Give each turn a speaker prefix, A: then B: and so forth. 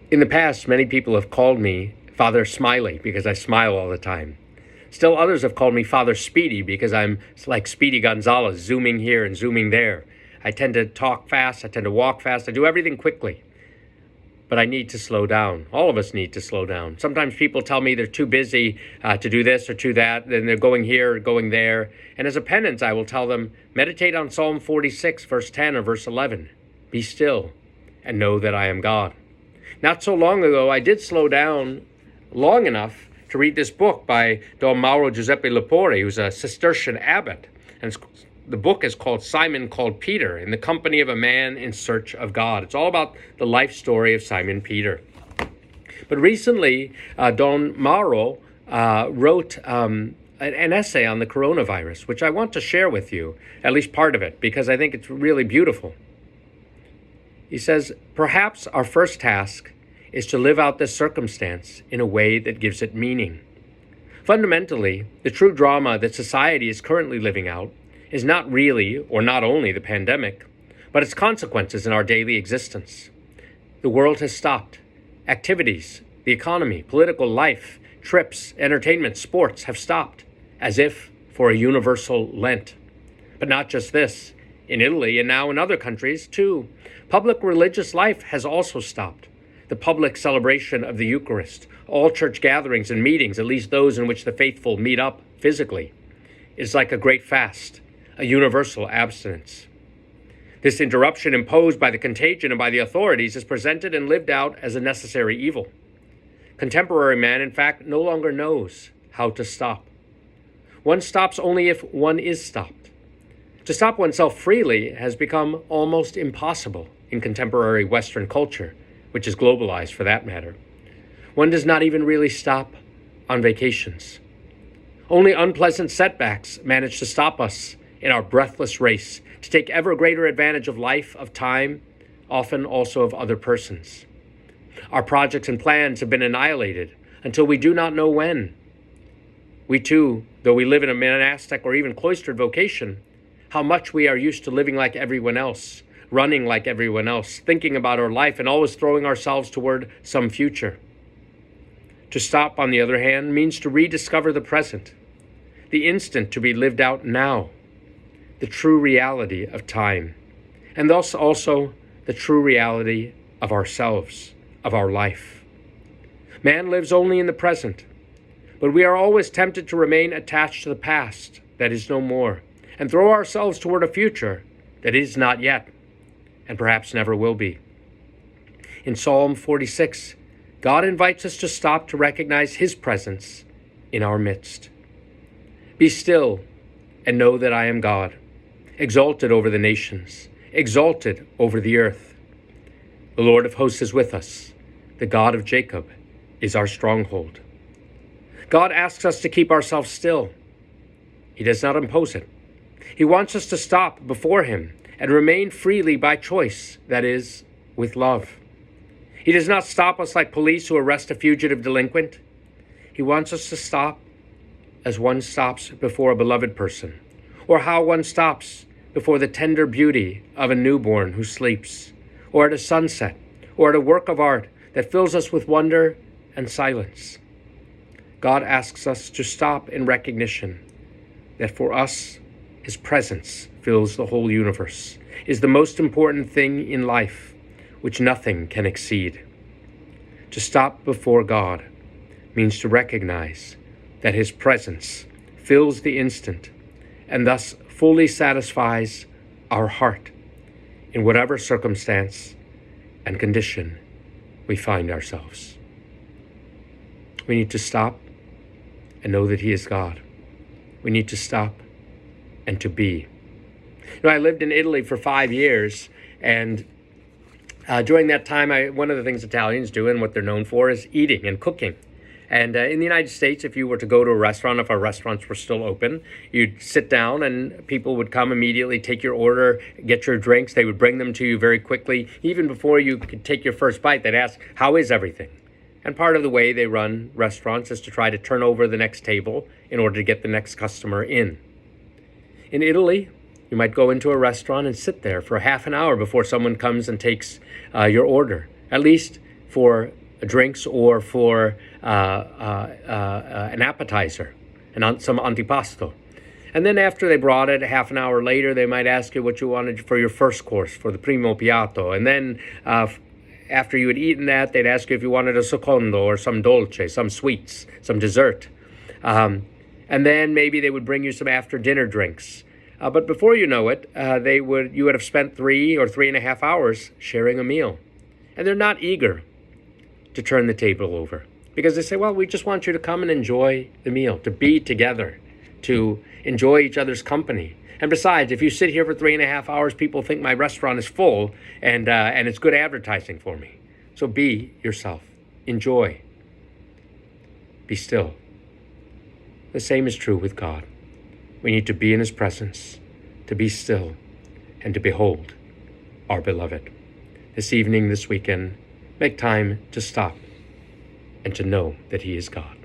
A: In the past, many people have called me Father Smiley because I smile all the time. Still others have called me Father Speedy because I'm like Speedy Gonzalez, zooming here and zooming there. I tend to talk fast, I tend to walk fast, I do everything quickly. But I need to slow down. All of us need to slow down. Sometimes people tell me they're too busy to do this or to that, then they're going here or going there. And as a penance, I will tell them, meditate on Psalm 46, verse 10 or verse 11. Be still and know that I am God. Not so long ago, I did slow down long enough to read this book by Don Mauro Giuseppe Lepore, who's a Cistercian abbot. And the book is called Simon Called Peter, in the company of a man in search of God. It's all about the life story of Simon Peter. But recently, Don Mauro wrote an essay on the coronavirus, which I want to share with you, at least part of it, because I think it's really beautiful. He says, perhaps our first task is to live out this circumstance in a way that gives it meaning. Fundamentally, the true drama that society is currently living out is not really or not only the pandemic, but its consequences in our daily existence. The world has stopped. Activities, the economy, political life, trips, entertainment, sports have stopped, as if for a universal Lent. But not just this. In Italy and now in other countries, too, public religious life has also stopped. The public celebration of the Eucharist, all church gatherings and meetings, at least those in which the faithful meet up physically, is like a great fast, a universal abstinence. This interruption imposed by the contagion and by the authorities is presented and lived out as a necessary evil. Contemporary man, in fact, no longer knows how to stop. One stops only if one is stopped. To stop oneself freely has become almost impossible in contemporary Western culture, which is globalized for that matter. One does not even really stop on vacations. Only unpleasant setbacks manage to stop us in our breathless race to take ever greater advantage of life, of time, often also of other persons. Our projects and plans have been annihilated until we do not know when. We too, though we live in a monastic or even cloistered vocation, how much we are used to living like everyone else, running like everyone else, thinking about our life and always throwing ourselves toward some future. To stop, on the other hand, means to rediscover the present, the instant to be lived out now, the true reality of time, and thus also the true reality of ourselves, of our life. Man lives only in the present, but we are always tempted to remain attached to the past that is no more, and throw ourselves toward a future that is not yet, and perhaps never will be. In Psalm 46, God invites us to stop to recognize His presence in our midst. Be still and know that I am God, exalted over the nations, exalted over the earth. The Lord of hosts is with us. The God of Jacob is our stronghold. God asks us to keep ourselves still. He does not impose it. He wants us to stop before Him and remain freely by choice, that is, with love. He does not stop us like police who arrest a fugitive delinquent. He wants us to stop as one stops before a beloved person, or how one stops before the tender beauty of a newborn who sleeps, or at a sunset, or at a work of art that fills us with wonder and silence. God asks us to stop in recognition that for us, His presence fills the whole universe, is the most important thing in life, which nothing can exceed. To stop before God means to recognize that His presence fills the instant and thus fully satisfies our heart in whatever circumstance and condition we find ourselves. We need to stop and know that He is God. We need to stop and to be. I lived in Italy for 5 years, and during that time, one of the things Italians do and what they're known for is eating and cooking. And in the United States, if you were to go to a restaurant, if our restaurants were still open, you'd sit down and people would come immediately, take your order, get your drinks. They would bring them to you very quickly. Even before you could take your first bite, they'd ask, how is everything? And part of the way they run restaurants is to try to turn over the next table in order to get the next customer in. In Italy, you might go into a restaurant and sit there for half an hour before someone comes and takes your order. At least for drinks or for an appetizer, and some antipasto. And then after they brought it, half an hour later, they might ask you what you wanted for your first course, for the primo piatto. And then after you had eaten that, they'd ask you if you wanted a secondo or some dolce, some sweets, some dessert. And then maybe they would bring you some after-dinner drinks. But before you know it, you would have spent 3 or 3.5 hours sharing a meal. And they're not eager to turn the table over, because they say, well, we just want you to come and enjoy the meal, to be together, to enjoy each other's company. And besides, if you sit here for 3.5 hours, people think my restaurant is full, and it's good advertising for me. So be yourself. Enjoy. Be still. The same is true with God. We need to be in his presence, to be still, and to behold our beloved. This evening, this weekend, make time to stop and to know that he is God.